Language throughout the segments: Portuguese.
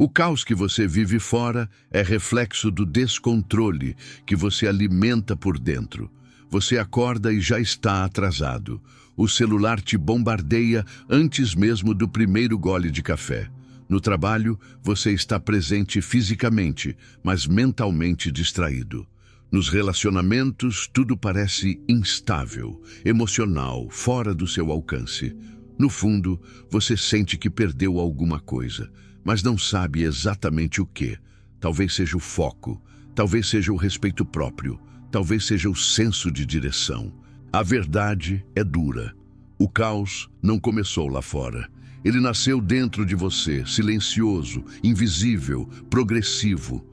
O caos que você vive fora é reflexo do descontrole que você alimenta por dentro. Você acorda e já está atrasado. O celular te bombardeia antes mesmo do primeiro gole de café. No trabalho, você está presente fisicamente, mas mentalmente distraído. Nos relacionamentos, tudo parece instável, emocional, fora do seu alcance. No fundo, você sente que perdeu alguma coisa, mas não sabe exatamente o que. Talvez seja o foco, talvez seja o respeito próprio, talvez seja o senso de direção. A verdade é dura. O caos não começou lá fora. Ele nasceu dentro de você, silencioso, invisível, progressivo.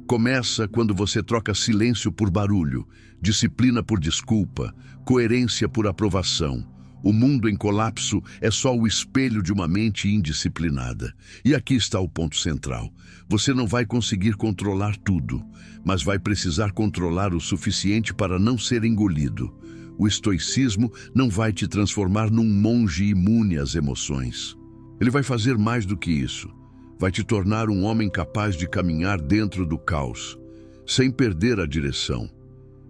Começa quando você troca silêncio por barulho, disciplina por desculpa, coerência por aprovação. O mundo em colapso é só o espelho de uma mente indisciplinada. E aqui está o ponto central. Você não vai conseguir controlar tudo, mas vai precisar controlar o suficiente para não ser engolido. O estoicismo não vai te transformar num monge imune às emoções. Ele vai fazer mais do que isso. Vai te tornar um homem capaz de caminhar dentro do caos, sem perder a direção.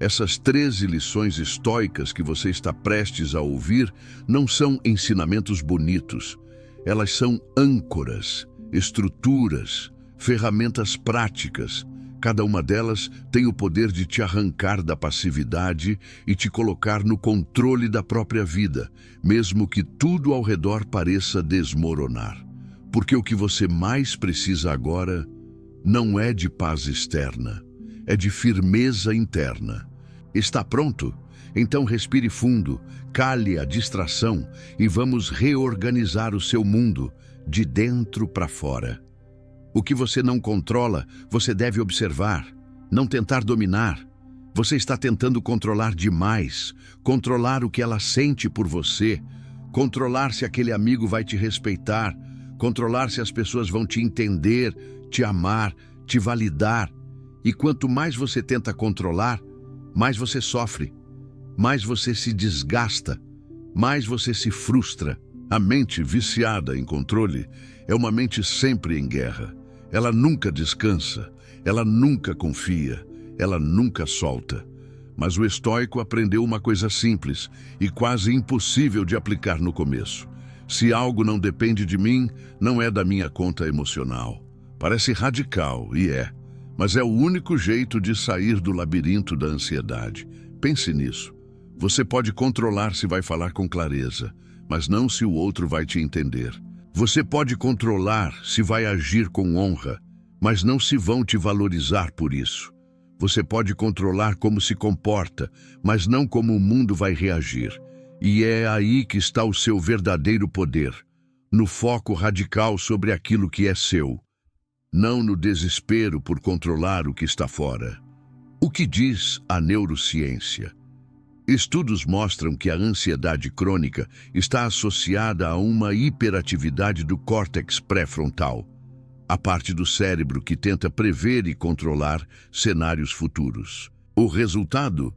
Essas 13 lições estoicas que você está prestes a ouvir não são ensinamentos bonitos. Elas são âncoras, estruturas, ferramentas práticas. Cada uma delas tem o poder de te arrancar da passividade e te colocar no controle da própria vida, mesmo que tudo ao redor pareça desmoronar. Porque o que você mais precisa agora não é de paz externa, é de firmeza interna. Está pronto? Então respire fundo, cale a distração e vamos reorganizar o seu mundo de dentro para fora. O que você não controla, você deve observar, não tentar dominar. Você está tentando controlar demais, controlar o que ela sente por você, controlar se aquele amigo vai te respeitar, controlar se as pessoas vão te entender, te amar, te validar. E quanto mais você tenta controlar, mais você sofre, mais você se desgasta, mais você se frustra. A mente viciada em controle é uma mente sempre em guerra. Ela nunca descansa, ela nunca confia, ela nunca solta. Mas o estoico aprendeu uma coisa simples e quase impossível de aplicar no começo. Se algo não depende de mim, não é da minha conta emocional. Parece radical, e é. Mas é o único jeito de sair do labirinto da ansiedade. Pense nisso. Você pode controlar se vai falar com clareza, mas não se o outro vai te entender. Você pode controlar se vai agir com honra, mas não se vão te valorizar por isso. Você pode controlar como se comporta, mas não como o mundo vai reagir. E é aí que está o seu verdadeiro poder, no foco radical sobre aquilo que é seu, não no desespero por controlar o que está fora. O que diz a neurociência? Estudos mostram que a ansiedade crônica está associada a uma hiperatividade do córtex pré-frontal, a parte do cérebro que tenta prever e controlar cenários futuros. O resultado?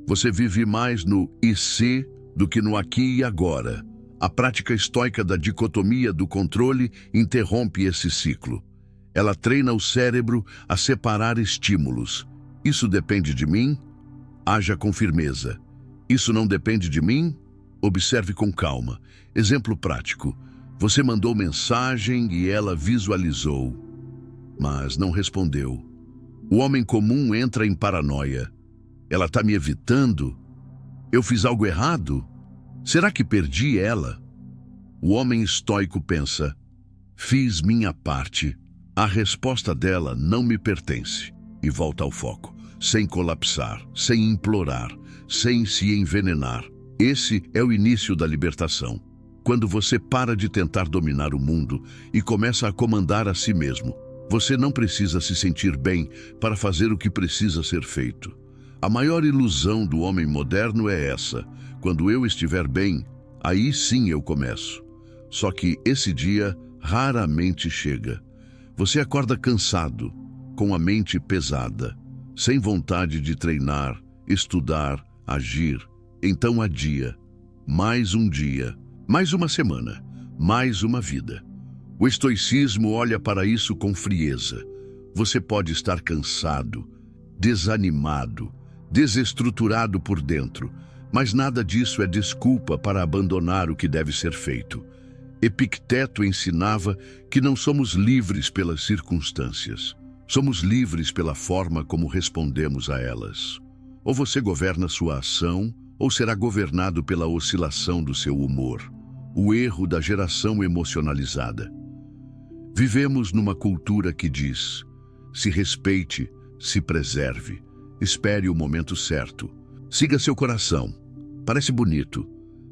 Você vive mais no e se do que no aqui e agora. A prática estoica da dicotomia do controle interrompe esse ciclo. Ela treina o cérebro a separar estímulos. Isso depende de mim? Haja com firmeza. Isso não depende de mim? Observe com calma. Exemplo prático. Você mandou mensagem e ela visualizou, mas não respondeu. O homem comum entra em paranoia. Ela está me evitando? Eu fiz algo errado? Será que perdi ela? O homem estoico pensa: fiz minha parte. A resposta dela não me pertence. E volta ao foco, sem colapsar, sem implorar, sem se envenenar. Esse é o início da libertação. Quando você para de tentar dominar o mundo e começa a comandar a si mesmo, você não precisa se sentir bem para fazer o que precisa ser feito. A maior ilusão do homem moderno é essa: quando eu estiver bem, aí sim eu começo. Só que esse dia raramente chega. Você acorda cansado, com a mente pesada, sem vontade de treinar, estudar, agir. Então adia. Mais um dia, mais uma semana, mais uma vida. O estoicismo olha para isso com frieza. Você pode estar cansado, desanimado, desestruturado por dentro, mas nada disso é desculpa para abandonar o que deve ser feito. Epicteto ensinava que não somos livres pelas circunstâncias. Somos livres pela forma como respondemos a elas. Ou você governa sua ação, ou será governado pela oscilação do seu humor. O erro da geração emocionalizada. Vivemos numa cultura que diz: se respeite, se preserve, espere o momento certo, siga seu coração. Parece bonito,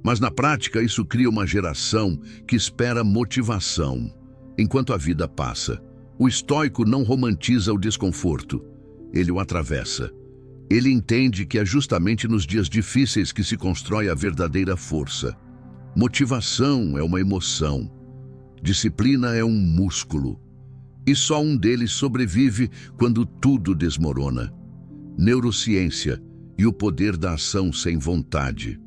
mas na prática isso cria uma geração que espera motivação. Enquanto a vida passa, o estoico não romantiza o desconforto, ele o atravessa. Ele entende que é justamente nos dias difíceis que se constrói a verdadeira força. Motivação é uma emoção. Disciplina é um músculo. E só um deles sobrevive quando tudo desmorona. Neurociência e o poder da ação sem vontade.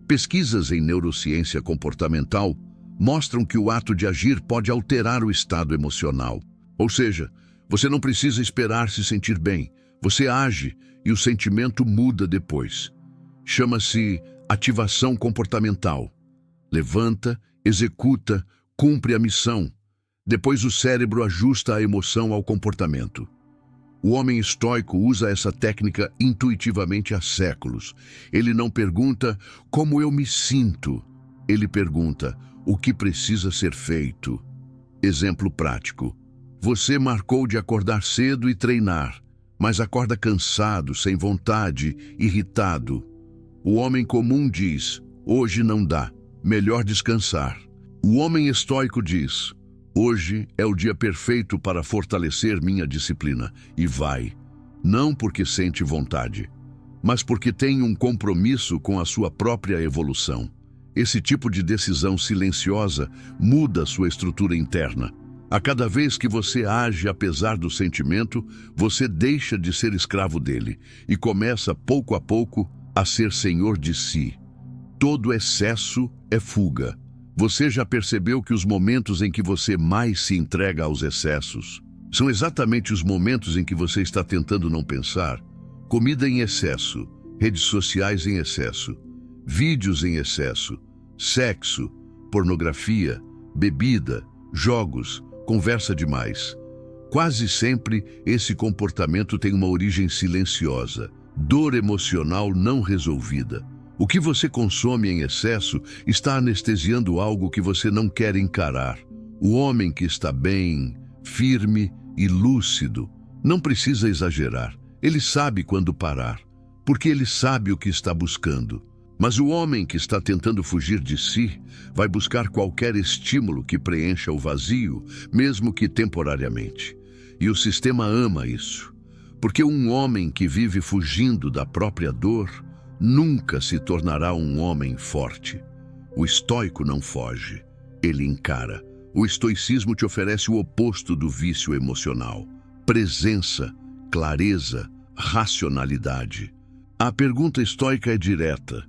Pesquisas em neurociência comportamental mostram que o ato de agir pode alterar o estado emocional. Ou seja, você não precisa esperar se sentir bem. Você age e o sentimento muda depois. Chama-se ativação comportamental. Levanta, executa, cumpre a missão. Depois o cérebro ajusta a emoção ao comportamento. O homem estoico usa essa técnica intuitivamente há séculos. Ele não pergunta como eu me sinto. Ele pergunta o que precisa ser feito. Exemplo prático. Você marcou de acordar cedo e treinar, mas acorda cansado, sem vontade, irritado. O homem comum diz: hoje não dá, melhor descansar. O homem estoico diz: hoje é o dia perfeito para fortalecer minha disciplina, e vai. Não porque sente vontade, mas porque tem um compromisso com a sua própria evolução. Esse tipo de decisão silenciosa muda sua estrutura interna. A cada vez que você age apesar do sentimento, você deixa de ser escravo dele e começa, pouco a pouco, a ser senhor de si. Todo excesso é fuga. Você já percebeu que os momentos em que você mais se entrega aos excessos são exatamente os momentos em que você está tentando não pensar? Comida em excesso, redes sociais em excesso, vídeos em excesso, sexo, pornografia, bebida, jogos, conversa demais. Quase sempre esse comportamento tem uma origem silenciosa, dor emocional não resolvida. O que você consome em excesso está anestesiando algo que você não quer encarar. O homem que está bem, firme e lúcido não precisa exagerar. Ele sabe quando parar, porque ele sabe o que está buscando. Mas o homem que está tentando fugir de si vai buscar qualquer estímulo que preencha o vazio, mesmo que temporariamente. E o sistema ama isso, porque um homem que vive fugindo da própria dor nunca se tornará um homem forte. O estoico não foge, ele encara. O estoicismo te oferece o oposto do vício emocional: presença, clareza, racionalidade. A pergunta estoica é direta: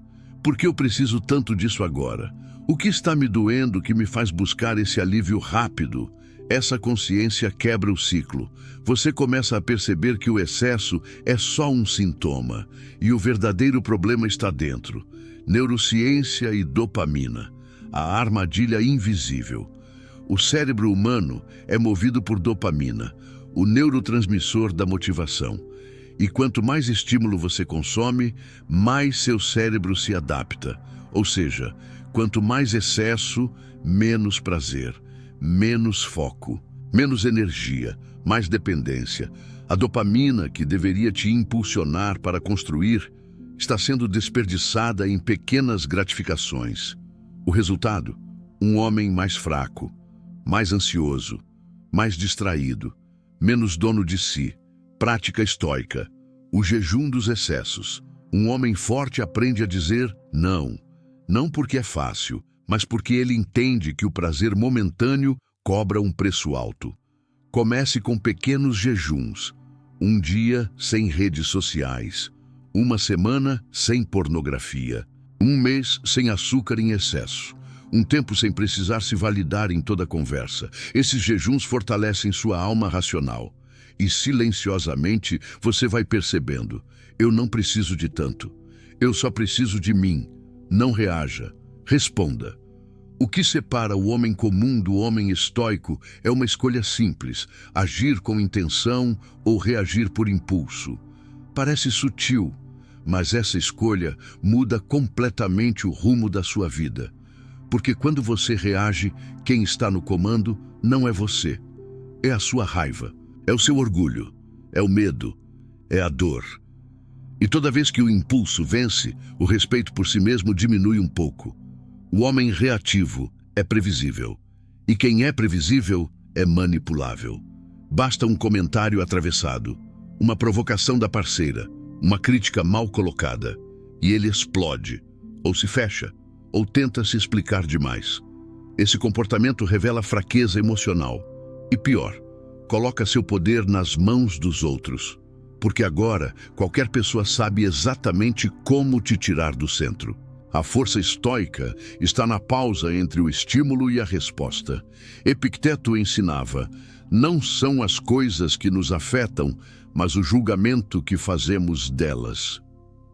por que eu preciso tanto disso agora? O que está me doendo que me faz buscar esse alívio rápido? Essa consciência quebra o ciclo. Você começa a perceber que o excesso é só um sintoma e o verdadeiro problema está dentro. Neurociência e dopamina, a armadilha invisível. O cérebro humano é movido por dopamina, o neurotransmissor da motivação. E quanto mais estímulo você consome, mais seu cérebro se adapta. Ou seja, quanto mais excesso, menos prazer. Menos foco, menos energia, mais dependência. A dopamina, que deveria te impulsionar para construir, está sendo desperdiçada em pequenas gratificações. O resultado? Um homem mais fraco, mais ansioso, mais distraído, menos dono de si. Prática estoica: o jejum dos excessos. Um homem forte aprende a dizer não. Não porque é fácil, mas porque ele entende que o prazer momentâneo cobra um preço alto. Comece com pequenos jejuns. Um dia sem redes sociais. Uma semana sem pornografia. Um mês sem açúcar em excesso. um tempo sem precisar se validar em toda conversa. Esses jejuns fortalecem sua alma racional. E silenciosamente você vai percebendo: eu não preciso de tanto. Eu só preciso de mim. Não reaja. Responda. O que separa o homem comum do homem estoico é uma escolha simples: agir com intenção ou reagir por impulso. Parece sutil, mas essa escolha muda completamente o rumo da sua vida. Porque quando você reage, quem está no comando não é você. É a sua raiva, é o seu orgulho, é o medo, é a dor. E toda vez que o impulso vence, o respeito por si mesmo diminui um pouco. O homem reativo é previsível. E quem é previsível é manipulável. Basta um comentário atravessado, uma provocação da parceira, uma crítica mal colocada, e ele explode, ou se fecha, ou tenta se explicar demais. Esse comportamento revela fraqueza emocional. E pior, coloca seu poder nas mãos dos outros. Porque agora, qualquer pessoa sabe exatamente como te tirar do centro. A força estoica está na pausa entre o estímulo e a resposta. Epicteto ensinava: não são as coisas que nos afetam, mas o julgamento que fazemos delas.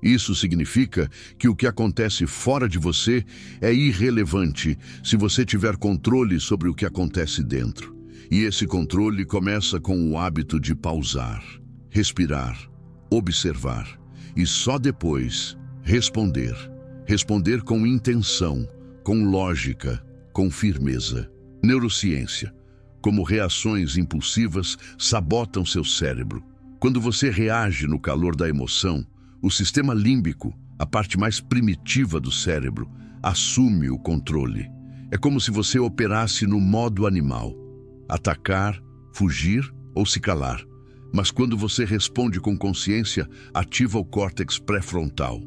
Isso significa que o que acontece fora de você é irrelevante se você tiver controle sobre o que acontece dentro. E esse controle começa com o hábito de pausar, respirar, observar e só depois responder. Responder com intenção, com lógica, com firmeza. Neurociência. Como reações impulsivas sabotam seu cérebro. Quando você reage no calor da emoção, o sistema límbico, a parte mais primitiva do cérebro, assume o controle. É como se você operasse no modo animal: atacar, fugir ou se calar. Mas quando você responde com consciência, ativa o córtex pré-frontal,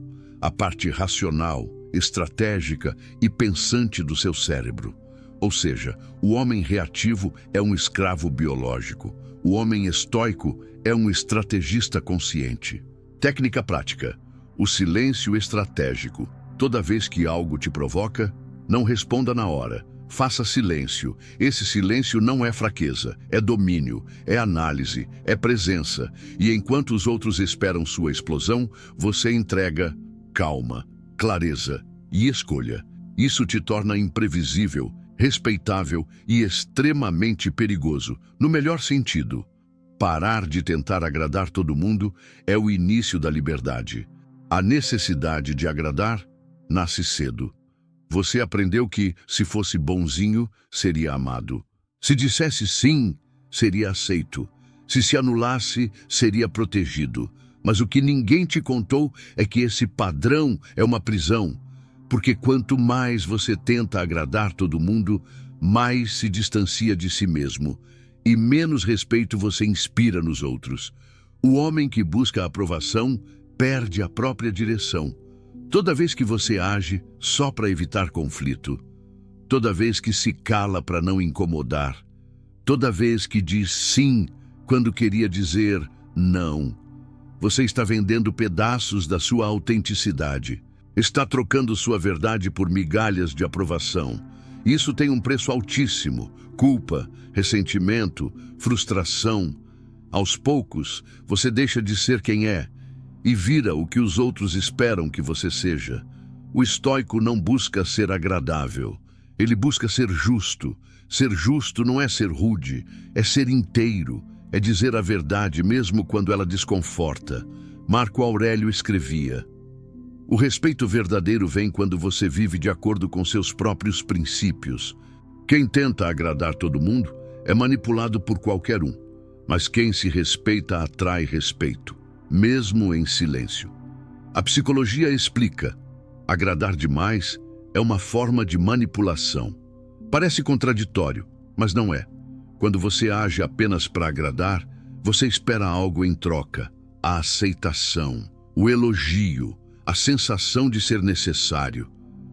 a parte racional, estratégica e pensante do seu cérebro. Ou seja, o homem reativo é um escravo biológico. O homem estoico é um estrategista consciente. Técnica prática: o silêncio estratégico. Toda vez que algo te provoca, não responda na hora. Faça silêncio. Esse silêncio não é fraqueza, é domínio, é análise, é presença. E enquanto os outros esperam sua explosão, você entrega calma, clareza e escolha. Isso te torna imprevisível, respeitável e extremamente perigoso, no melhor sentido. Parar de tentar agradar todo mundo é o início da liberdade. A necessidade de agradar nasce cedo. Você aprendeu que, se fosse bonzinho, seria amado. Se dissesse sim, seria aceito. Se anulasse, seria protegido. Mas o que ninguém te contou é que esse padrão é uma prisão. Porque quanto mais você tenta agradar todo mundo, mais se distancia de si mesmo. E menos respeito você inspira nos outros. O homem que busca a aprovação perde a própria direção. Toda vez que você age só para evitar conflito, toda vez que se cala para não incomodar, toda vez que diz sim quando queria dizer não, você está vendendo pedaços da sua autenticidade. Está trocando sua verdade por migalhas de aprovação. Isso tem um preço altíssimo: culpa, ressentimento, frustração. Aos poucos, você deixa de ser quem é e vira o que os outros esperam que você seja. O estoico não busca ser agradável. Ele busca ser justo. Ser justo não é ser rude, é ser inteiro, é dizer a verdade mesmo quando ela desconforta. Marco Aurélio escrevia: o respeito verdadeiro vem quando você vive de acordo com seus próprios princípios. Quem tenta agradar todo mundo é manipulado por qualquer um, mas quem se respeita atrai respeito, mesmo em silêncio. A psicologia explica: agradar demais é uma forma de manipulação. Parece contraditório, mas não é. Quando você age apenas para agradar, você espera algo em troca: a aceitação, o elogio, a sensação de ser necessário.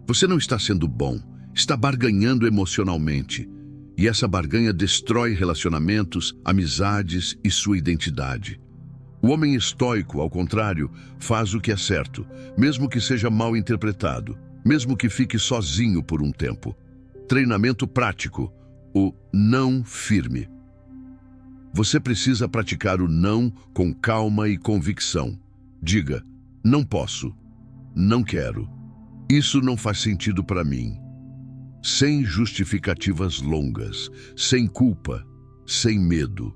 Você não está sendo bom, está barganhando emocionalmente. E essa barganha destrói relacionamentos, amizades e sua identidade. O homem estoico, ao contrário, faz o que é certo, mesmo que seja mal interpretado, mesmo que fique sozinho por um tempo. treinamento prático, o não firme. Você precisa praticar o não com calma e convicção. Diga: não posso, não quero, isso não faz sentido para mim. Sem justificativas longas, sem culpa, sem medo.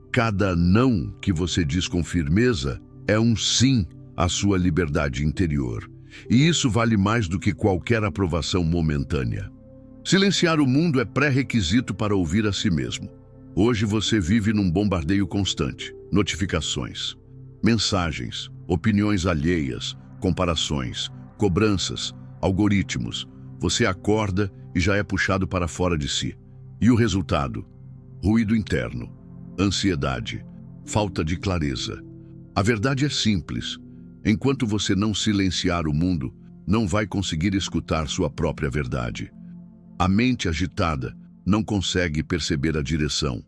Cada não que você diz com firmeza é um sim à sua liberdade interior. E isso vale mais do que qualquer aprovação momentânea. Silenciar o mundo é pré-requisito para ouvir a si mesmo. Hoje você vive num bombardeio constante. Notificações, mensagens, opiniões alheias, comparações, cobranças, algoritmos. Você acorda e já é puxado para fora de si. E o resultado? Ruído interno, ansiedade, falta de clareza. A verdade é simples. Enquanto você não silenciar o mundo, não vai conseguir escutar sua própria verdade. A mente agitada não consegue perceber a direção.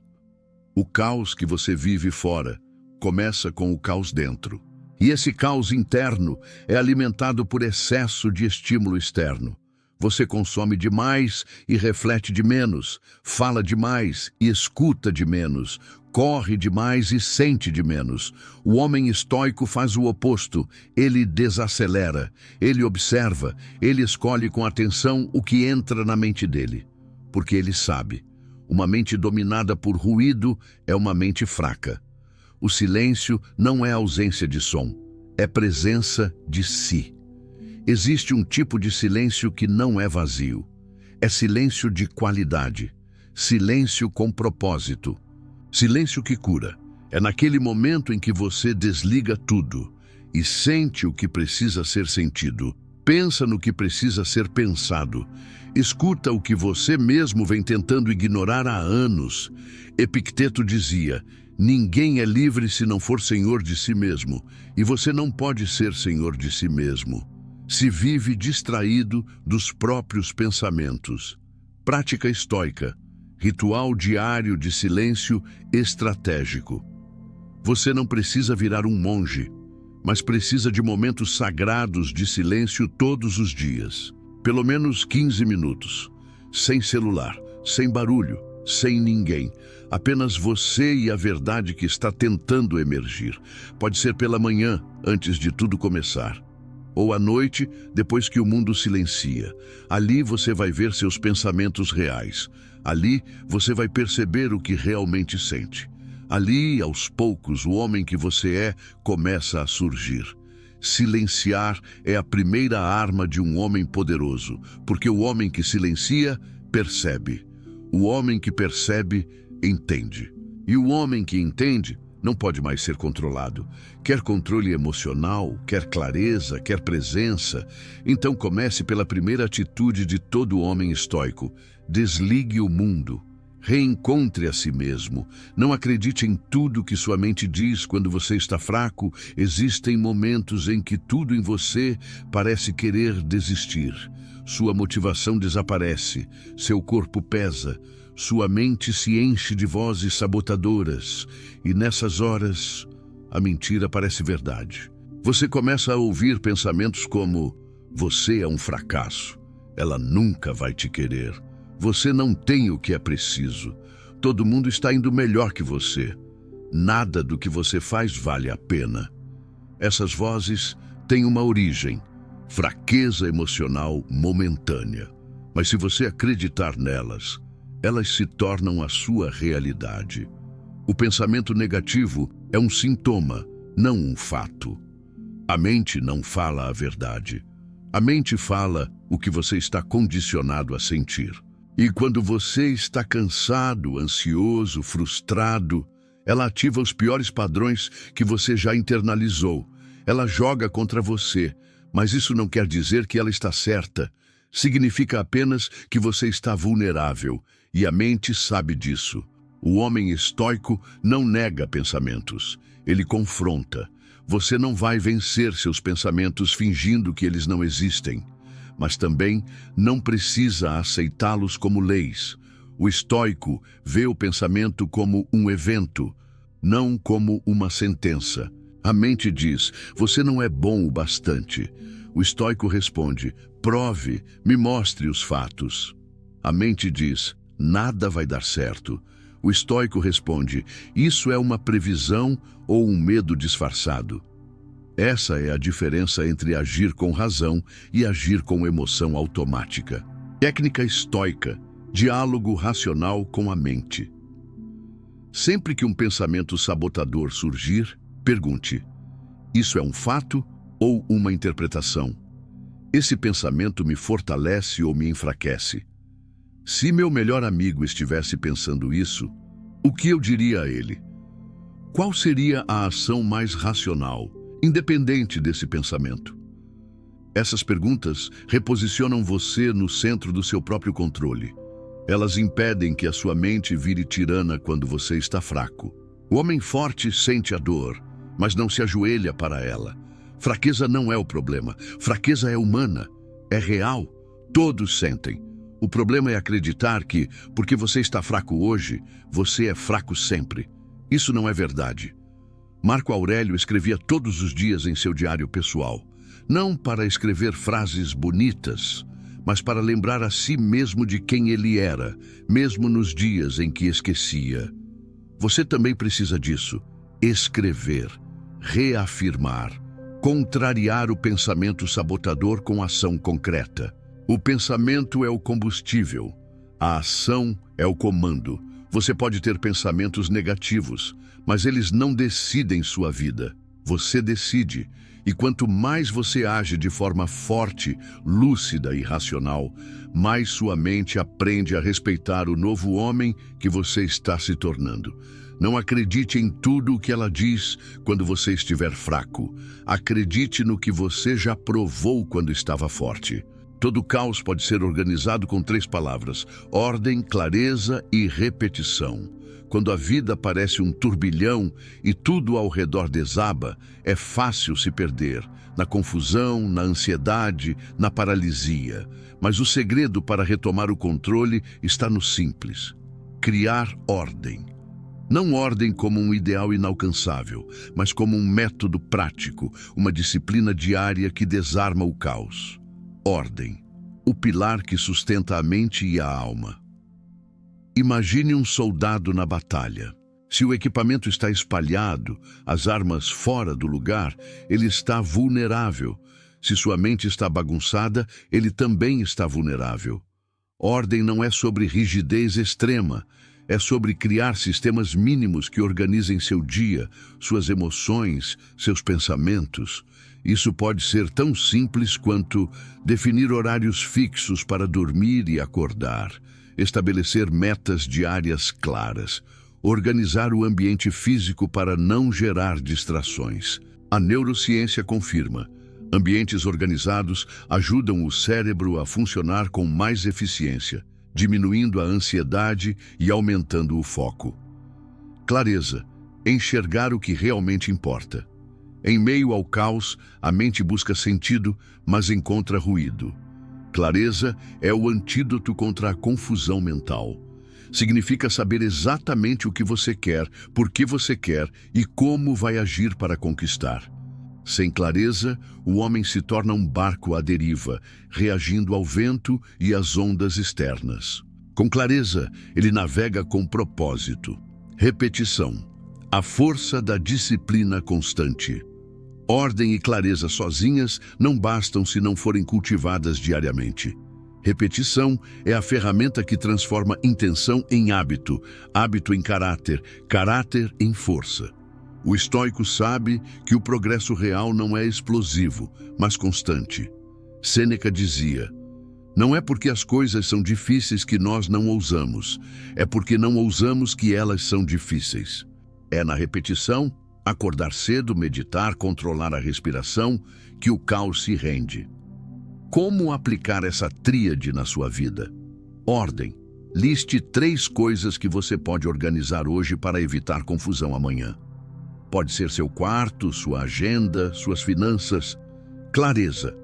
O caos que você vive fora começa com o caos dentro. E esse caos interno é alimentado por excesso de estímulo externo. Você consome demais e reflete de menos, fala demais e escuta de menos, corre demais e sente de menos. O homem estoico faz o oposto. Ele desacelera, ele observa, ele escolhe com atenção o que entra na mente dele. Porque ele sabe, uma mente dominada por ruído é uma mente fraca. O silêncio não é ausência de som, é presença de si. Existe um tipo de silêncio que não é vazio. É silêncio de qualidade, silêncio com propósito. Silêncio que cura. É naquele momento em que você desliga tudo e sente o que precisa ser sentido, pensa no que precisa ser pensado, escuta o que você mesmo vem tentando ignorar há anos. Epicteto dizia: ninguém é livre se não for senhor de si mesmo, e você não pode ser senhor de si mesmo. Se vive distraído dos próprios pensamentos. Prática estoica. Ritual diário de silêncio estratégico. Você não precisa virar um monge, mas precisa de momentos sagrados de silêncio todos os dias. Pelo menos 15 minutos. Sem celular, sem barulho, sem ninguém. Apenas você e a verdade que está tentando emergir. Pode ser pela manhã, antes de tudo começar. Ou à noite, depois que o mundo silencia. Ali você vai ver seus pensamentos reais. Ali você vai perceber o que realmente sente. Ali, aos poucos, o homem que você é começa a surgir. Silenciar é a primeira arma de um homem poderoso, porque o homem que silencia, percebe. O homem que percebe, entende. E o homem que entende, não pode mais ser controlado. Quer controle emocional, quer clareza, quer presença. Então comece pela primeira atitude de todo homem estoico. Desligue o mundo. Reencontre a si mesmo. Não acredite em tudo que sua mente diz quando você está fraco. Existem momentos em que tudo em você parece querer desistir. Sua motivação desaparece, seu corpo pesa, sua mente se enche de vozes sabotadoras. E nessas horas, a mentira parece verdade. Você começa a ouvir pensamentos como: você é um fracasso, ela nunca vai te querer. Você não tem o que é preciso. Todo mundo está indo melhor que você. Nada do que você faz vale a pena. Essas vozes têm uma origem, fraqueza emocional momentânea. Mas se você acreditar nelas, elas se tornam a sua realidade. O pensamento negativo é um sintoma, não um fato. A mente não fala a verdade. A mente fala o que você está condicionado a sentir. E quando você está cansado, ansioso, frustrado, ela ativa os piores padrões que você já internalizou. Ela joga contra você, mas isso não quer dizer que ela está certa. Significa apenas que você está vulnerável, e a mente sabe disso. O homem estoico não nega pensamentos, ele confronta. Você não vai vencer seus pensamentos fingindo que eles não existem, mas também não precisa aceitá-los como leis. O estoico vê o pensamento como um evento, não como uma sentença. A mente diz: você não é bom o bastante. O estoico responde: prove, me mostre os fatos. A mente diz: nada vai dar certo. O estoico responde: isso é uma previsão ou um medo disfarçado. Essa é a diferença entre agir com razão e agir com emoção automática. Técnica estoica: diálogo racional com a mente. Sempre que um pensamento sabotador surgir, pergunte: isso é um fato ou uma interpretação? Esse pensamento me fortalece ou me enfraquece? Se meu melhor amigo estivesse pensando isso, o que eu diria a ele? Qual seria a ação mais racional, independente desse pensamento? Essas perguntas reposicionam você no centro do seu próprio controle. Elas impedem que a sua mente vire tirana quando você está fraco. O homem forte sente a dor, mas não se ajoelha para ela. Fraqueza não é o problema. Fraqueza é humana, é real. Todos sentem. O problema é acreditar que, porque você está fraco hoje, você é fraco sempre. Isso não é verdade. Marco Aurélio escrevia todos os dias em seu diário pessoal, não para escrever frases bonitas, mas para lembrar a si mesmo de quem ele era, mesmo nos dias em que esquecia. Você também precisa disso: escrever, reafirmar, contrariar o pensamento sabotador com ação concreta. O pensamento é o combustível, a ação é o comando. Você pode ter pensamentos negativos, mas eles não decidem sua vida. Você decide. E quanto mais você age de forma forte, lúcida e racional, mais sua mente aprende a respeitar o novo homem que você está se tornando. Não acredite em tudo o que ela diz quando você estiver fraco. Acredite no que você já provou quando estava forte. Todo caos pode ser organizado com 3 palavras: ordem, clareza e repetição. Quando a vida parece um turbilhão e tudo ao redor desaba, é fácil se perder, na confusão, na ansiedade, na paralisia. Mas o segredo para retomar o controle está no simples: criar ordem. Não ordem como um ideal inalcançável, mas como um método prático, uma disciplina diária que desarma o caos. Ordem, o pilar que sustenta a mente e a alma. Imagine um soldado na batalha. Se o equipamento está espalhado, as armas fora do lugar, ele está vulnerável. Se sua mente está bagunçada, ele também está vulnerável. Ordem não é sobre rigidez extrema, é sobre criar sistemas mínimos que organizem seu dia, suas emoções, seus pensamentos. Isso pode ser tão simples quanto definir horários fixos para dormir e acordar, estabelecer metas diárias claras, organizar o ambiente físico para não gerar distrações. A neurociência confirma: ambientes organizados ajudam o cérebro a funcionar com mais eficiência, diminuindo a ansiedade e aumentando o foco. Clareza, enxergar o que realmente importa. Em meio ao caos, a mente busca sentido, mas encontra ruído. Clareza é o antídoto contra a confusão mental. Significa saber exatamente o que você quer, por que você quer e como vai agir para conquistar. Sem clareza, o homem se torna um barco à deriva, reagindo ao vento e às ondas externas. Com clareza, ele navega com propósito. Repetição, a força da disciplina constante. Ordem e clareza sozinhas não bastam se não forem cultivadas diariamente. Repetição é a ferramenta que transforma intenção em hábito, hábito em caráter, caráter em força. O estoico sabe que o progresso real não é explosivo, mas constante. Sêneca dizia: não é porque as coisas são difíceis que nós não ousamos, é porque não ousamos que elas são difíceis. É na repetição, acordar cedo, meditar, controlar a respiração, que o caos se rende. Como aplicar essa tríade na sua vida? Ordem. Liste 3 coisas que você pode organizar hoje para evitar confusão amanhã. Pode ser seu quarto, sua agenda, suas finanças. Clareza.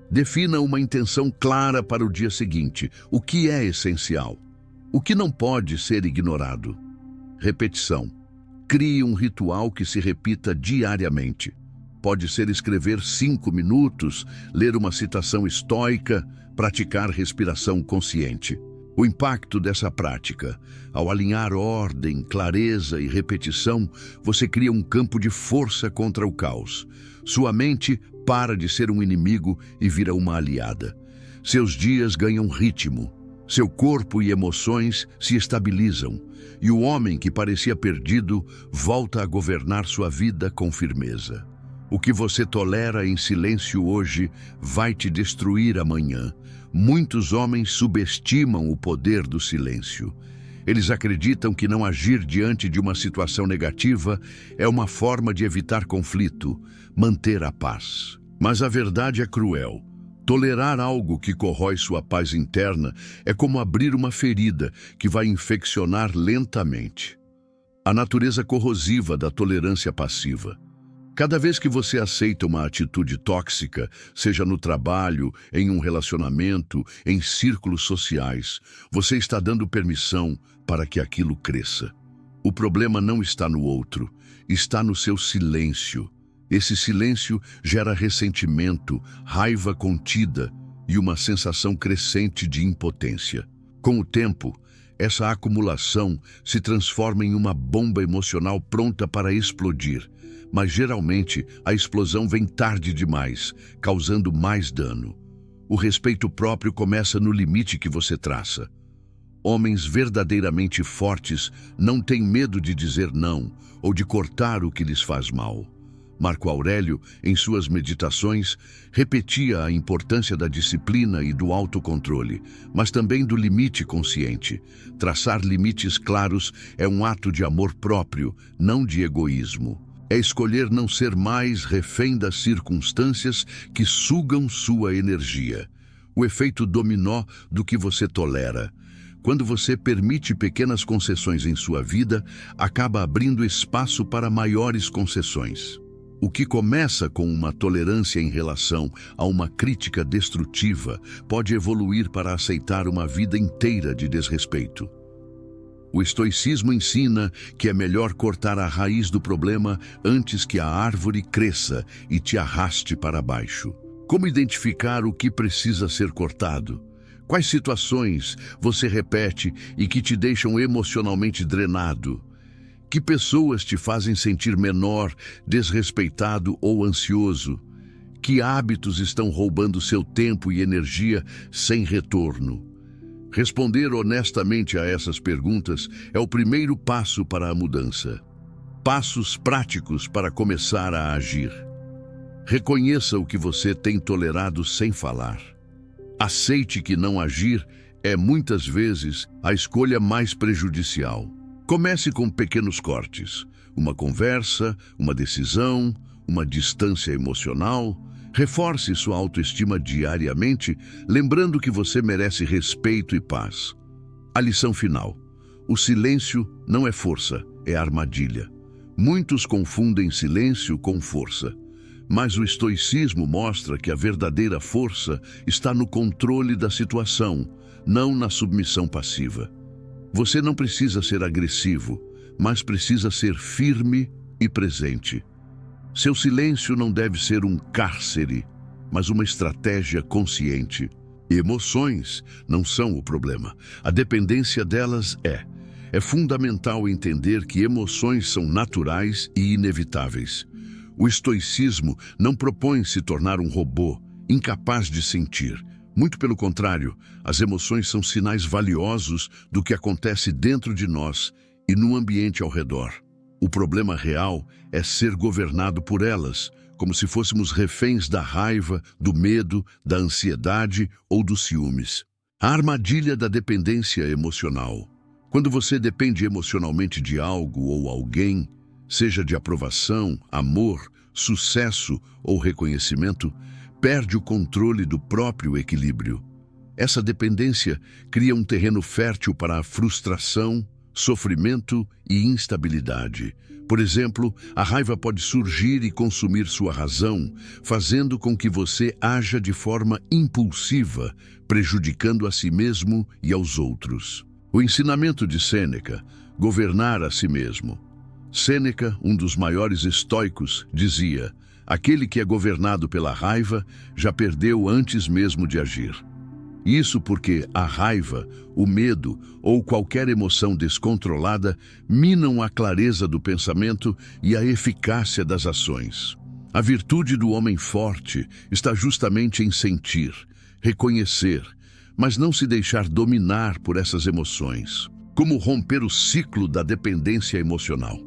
Defina uma intenção clara para o dia seguinte. O que é essencial? O que não pode ser ignorado? Repetição. Crie um ritual que se repita diariamente. Pode ser escrever 5 minutos, ler uma citação estoica, praticar respiração consciente. O impacto dessa prática: ao alinhar ordem, clareza e repetição, você cria um campo de força contra o caos. Sua mente para de ser um inimigo e vira uma aliada. Seus dias ganham ritmo, seu corpo e emoções se estabilizam, e o homem que parecia perdido volta a governar sua vida com firmeza. O que você tolera em silêncio hoje vai te destruir amanhã. Muitos homens subestimam o poder do silêncio. Eles acreditam que não agir diante de uma situação negativa é uma forma de evitar conflito, manter a paz. Mas a verdade é cruel. Tolerar algo que corrói sua paz interna é como abrir uma ferida que vai infeccionar lentamente. A natureza corrosiva da tolerância passiva. Cada vez que você aceita uma atitude tóxica, seja no trabalho, em um relacionamento, em círculos sociais, você está dando permissão para que aquilo cresça. O problema não está no outro, está no seu silêncio. Esse silêncio gera ressentimento, raiva contida e uma sensação crescente de impotência. Com o tempo, essa acumulação se transforma em uma bomba emocional pronta para explodir. Mas geralmente a explosão vem tarde demais, causando mais dano. O respeito próprio começa no limite que você traça. Homens verdadeiramente fortes não têm medo de dizer não ou de cortar o que lhes faz mal. Marco Aurélio, em suas meditações, repetia a importância da disciplina e do autocontrole, mas também do limite consciente. Traçar limites claros é um ato de amor próprio, não de egoísmo. É escolher não ser mais refém das circunstâncias que sugam sua energia. O efeito dominó do que você tolera. Quando você permite pequenas concessões em sua vida, acaba abrindo espaço para maiores concessões. O que começa com uma tolerância em relação a uma crítica destrutiva pode evoluir para aceitar uma vida inteira de desrespeito. O estoicismo ensina que é melhor cortar a raiz do problema antes que a árvore cresça e te arraste para baixo. Como identificar o que precisa ser cortado? Quais situações você repete e que te deixam emocionalmente drenado? Que pessoas te fazem sentir menor, desrespeitado ou ansioso? Que hábitos estão roubando seu tempo e energia sem retorno? Responder honestamente a essas perguntas é o primeiro passo para a mudança. Passos práticos para começar a agir. Reconheça o que você tem tolerado sem falar. Aceite que não agir é muitas vezes a escolha mais prejudicial. Comece com pequenos cortes. Uma conversa, uma decisão, uma distância emocional. Reforce sua autoestima diariamente, lembrando que você merece respeito e paz. A lição final: o silêncio não é força, é armadilha. Muitos confundem silêncio com força, mas o estoicismo mostra que a verdadeira força está no controle da situação, não na submissão passiva. Você não precisa ser agressivo, mas precisa ser firme e presente. Seu silêncio não deve ser um cárcere, mas uma estratégia consciente. Emoções não são o problema. A dependência delas é. É fundamental entender que emoções são naturais e inevitáveis. O estoicismo não propõe se tornar um robô, incapaz de sentir. Muito pelo contrário, as emoções são sinais valiosos do que acontece dentro de nós e no ambiente ao redor. O problema real é ser governado por elas, como se fôssemos reféns da raiva, do medo, da ansiedade ou dos ciúmes. A armadilha da dependência emocional. Quando você depende emocionalmente de algo ou alguém, seja de aprovação, amor, sucesso ou reconhecimento, perde o controle do próprio equilíbrio. Essa dependência cria um terreno fértil para a frustração, sofrimento e instabilidade. Por exemplo, a raiva pode surgir e consumir sua razão, fazendo com que você haja de forma impulsiva, prejudicando a si mesmo e aos outros. O ensinamento de Sêneca: governar a si mesmo. Sêneca, um dos maiores estoicos, dizia: aquele que é governado pela raiva já perdeu antes mesmo de agir. Isso porque a raiva, o medo ou qualquer emoção descontrolada minam a clareza do pensamento e a eficácia das ações. A virtude do homem forte está justamente em sentir, reconhecer, mas não se deixar dominar por essas emoções. Como romper o ciclo da dependência emocional?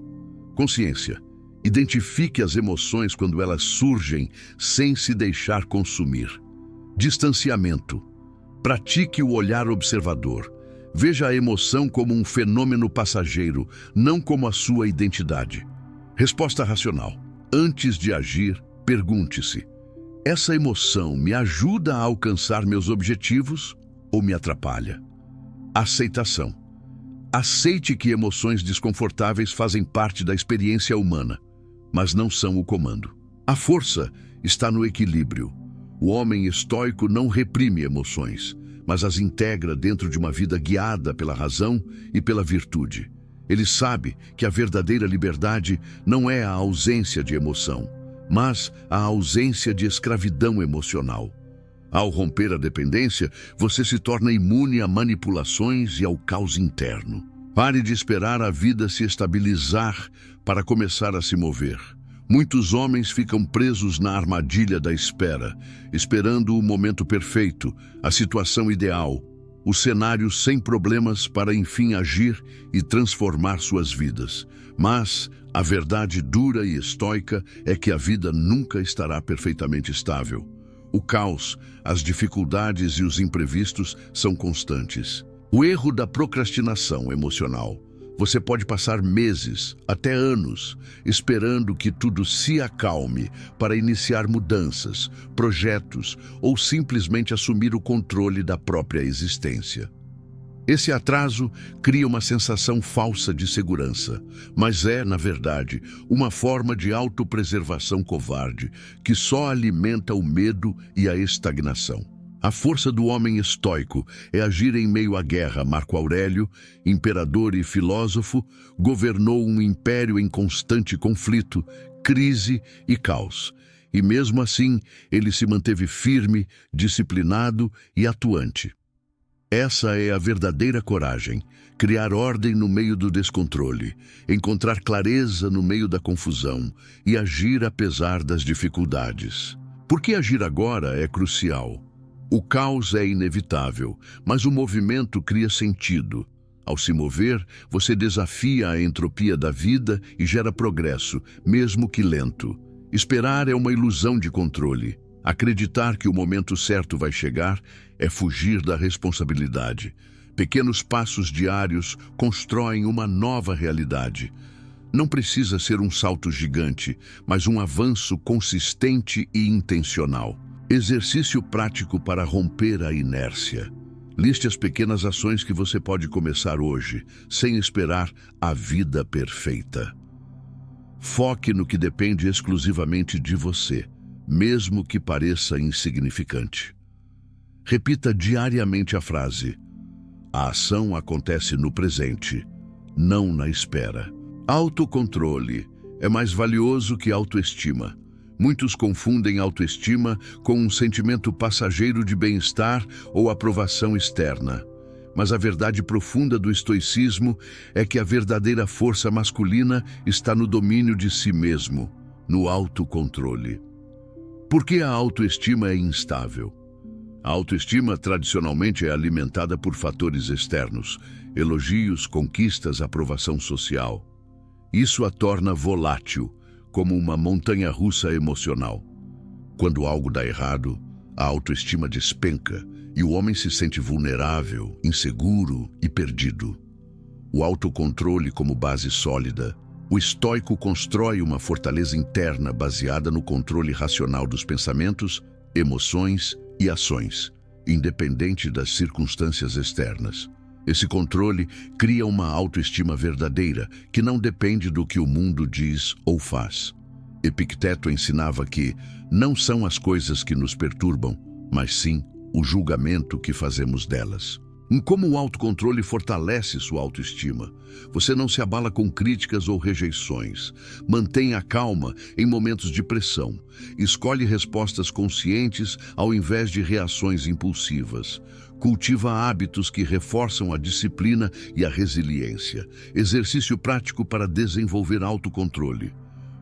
Consciência. Identifique as emoções quando elas surgem sem se deixar consumir. Distanciamento. Pratique o olhar observador. Veja a emoção como um fenômeno passageiro, não como a sua identidade. Resposta racional. Antes de agir, pergunte-se: essa emoção me ajuda a alcançar meus objetivos ou me atrapalha? Aceitação. Aceite que emoções desconfortáveis fazem parte da experiência humana, mas não são o comando. A força está no equilíbrio. O homem estoico não reprime emoções, mas as integra dentro de uma vida guiada pela razão e pela virtude. Ele sabe que a verdadeira liberdade não é a ausência de emoção, mas a ausência de escravidão emocional. Ao romper a dependência, você se torna imune a manipulações e ao caos interno. Pare de esperar a vida se estabilizar para começar a se mover. Muitos homens ficam presos na armadilha da espera, esperando o momento perfeito, a situação ideal, o cenário sem problemas para enfim agir e transformar suas vidas. Mas a verdade dura e estoica é que a vida nunca estará perfeitamente estável. O caos, as dificuldades e os imprevistos são constantes. O erro da procrastinação emocional. Você pode passar meses, até anos, esperando que tudo se acalme para iniciar mudanças, projetos ou simplesmente assumir o controle da própria existência. Esse atraso cria uma sensação falsa de segurança, mas é, na verdade, uma forma de autopreservação covarde que só alimenta o medo e a estagnação. A força do homem estoico é agir em meio à guerra. Marco Aurélio, imperador e filósofo, governou um império em constante conflito, crise e caos. E mesmo assim, ele se manteve firme, disciplinado e atuante. Essa é a verdadeira coragem, criar ordem no meio do descontrole, encontrar clareza no meio da confusão e agir apesar das dificuldades. Porque agir agora é crucial. O caos é inevitável, mas o movimento cria sentido. Ao se mover, você desafia a entropia da vida e gera progresso, mesmo que lento. Esperar é uma ilusão de controle. Acreditar que o momento certo vai chegar é fugir da responsabilidade. Pequenos passos diários constroem uma nova realidade. Não precisa ser um salto gigante, mas um avanço consistente e intencional. Exercício prático para romper a inércia. Liste as pequenas ações que você pode começar hoje, sem esperar a vida perfeita. Foque no que depende exclusivamente de você, mesmo que pareça insignificante. Repita diariamente a frase: a ação acontece no presente, não na espera. Autocontrole é mais valioso que autoestima. Muitos confundem autoestima com um sentimento passageiro de bem-estar ou aprovação externa. Mas a verdade profunda do estoicismo é que a verdadeira força masculina está no domínio de si mesmo, no autocontrole. Por que a autoestima é instável? A autoestima tradicionalmente é alimentada por fatores externos, elogios, conquistas, aprovação social. Isso a torna volátil, como uma montanha-russa emocional. Quando algo dá errado, a autoestima despenca e o homem se sente vulnerável, inseguro e perdido. O autocontrole como base sólida. O estoico constrói uma fortaleza interna baseada no controle racional dos pensamentos, emoções e ações, independente das circunstâncias externas. Esse controle cria uma autoestima verdadeira, que não depende do que o mundo diz ou faz. Epicteto ensinava que não são as coisas que nos perturbam, mas sim o julgamento que fazemos delas. Como o autocontrole fortalece sua autoestima. Você não se abala com críticas ou rejeições. Mantenha a calma em momentos de pressão. Escolhe respostas conscientes ao invés de reações impulsivas. Cultiva hábitos que reforçam a disciplina e a resiliência. Exercício prático para desenvolver autocontrole.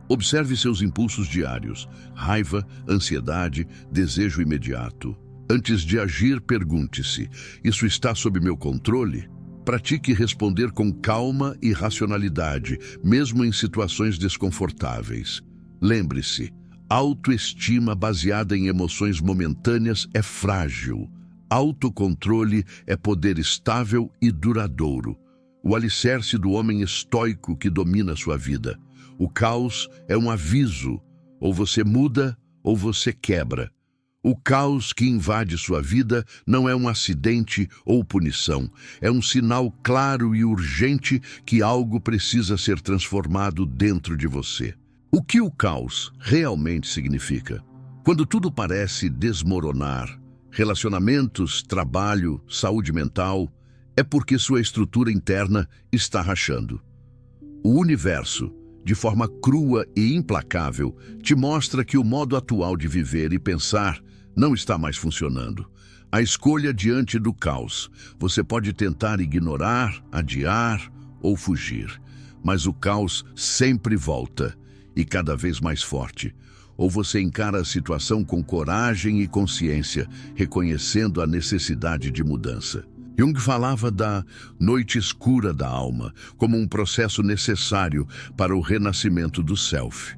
Observe seus impulsos diários: raiva, ansiedade, desejo imediato. Antes de agir, pergunte-se: isso está sob meu controle? Pratique responder com calma e racionalidade, mesmo em situações desconfortáveis. Lembre-se, autoestima baseada em emoções momentâneas é frágil. Autocontrole é poder estável e duradouro. O alicerce do homem estoico que domina sua vida. O caos é um aviso: ou você muda ou você quebra. O caos que invade sua vida não é um acidente ou punição. É um sinal claro e urgente que algo precisa ser transformado dentro de você. O que o caos realmente significa? Quando tudo parece desmoronar, relacionamentos, trabalho, saúde mental, é porque sua estrutura interna está rachando. O universo, de forma crua e implacável, te mostra que o modo atual de viver e pensar não está mais funcionando. A escolha diante do caos. Você pode tentar ignorar, adiar ou fugir, mas o caos sempre volta, e cada vez mais forte. Ou você encara a situação com coragem e consciência, reconhecendo a necessidade de mudança. Jung falava da noite escura da alma como um processo necessário para o renascimento do self.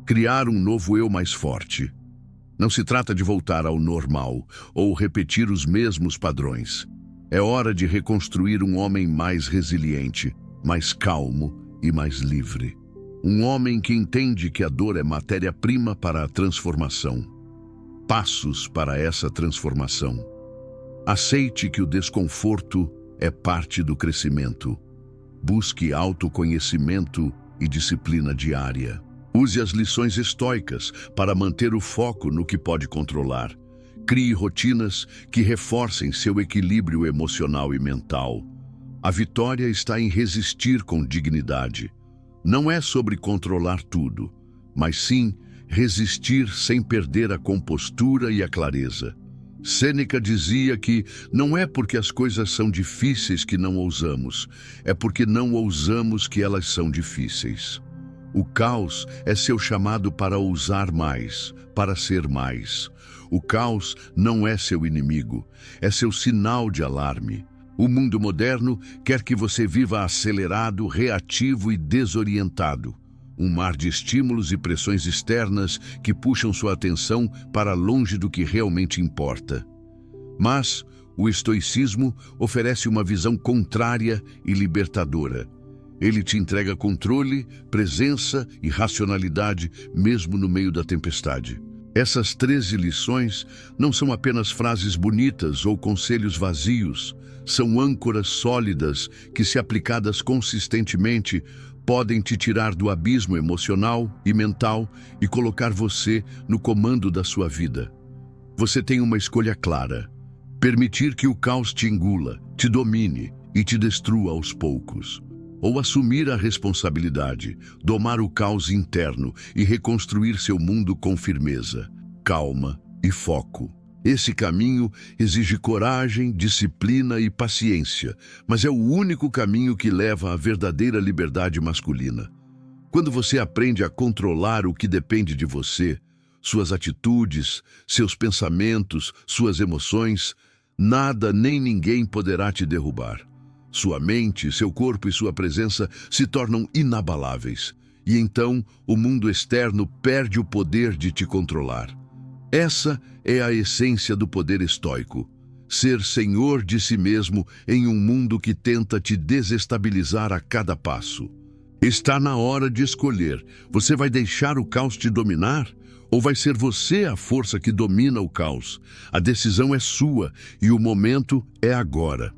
Criar um novo eu mais forte. Não se trata de voltar ao normal ou repetir os mesmos padrões. É hora de reconstruir um homem mais resiliente, mais calmo e mais livre. Um homem que entende que a dor é matéria-prima para a transformação. Passos para essa transformação. Aceite que o desconforto é parte do crescimento. Busque autoconhecimento e disciplina diária. Use as lições estoicas para manter o foco no que pode controlar. Crie rotinas que reforcem seu equilíbrio emocional e mental. A vitória está em resistir com dignidade. Não é sobre controlar tudo, mas sim resistir sem perder a compostura e a clareza. Sêneca dizia que não é porque as coisas são difíceis que não ousamos, é porque não ousamos que elas são difíceis. O caos é seu chamado para ousar mais, para ser mais. O caos não é seu inimigo, é seu sinal de alarme. O mundo moderno quer que você viva acelerado, reativo e desorientado. Um mar de estímulos e pressões externas que puxam sua atenção para longe do que realmente importa. Mas o estoicismo oferece uma visão contrária e libertadora. Ele te entrega controle, presença e racionalidade, mesmo no meio da tempestade. Essas 13 lições não são apenas frases bonitas ou conselhos vazios, são âncoras sólidas que, se aplicadas consistentemente, podem te tirar do abismo emocional e mental e colocar você no comando da sua vida. Você tem uma escolha clara: permitir que o caos te engula, te domine e te destrua aos poucos. Ou assumir a responsabilidade, domar o caos interno e reconstruir seu mundo com firmeza, calma e foco. Esse caminho exige coragem, disciplina e paciência, mas é o único caminho que leva à verdadeira liberdade masculina. Quando você aprende a controlar o que depende de você, suas atitudes, seus pensamentos, suas emoções, nada nem ninguém poderá te derrubar. Sua mente, seu corpo e sua presença se tornam inabaláveis. E então, o mundo externo perde o poder de te controlar. Essa é a essência do poder estoico. Ser senhor de si mesmo em um mundo que tenta te desestabilizar a cada passo. Está na hora de escolher. Você vai deixar o caos te dominar? Ou vai ser você a força que domina o caos? A decisão é sua e o momento é agora.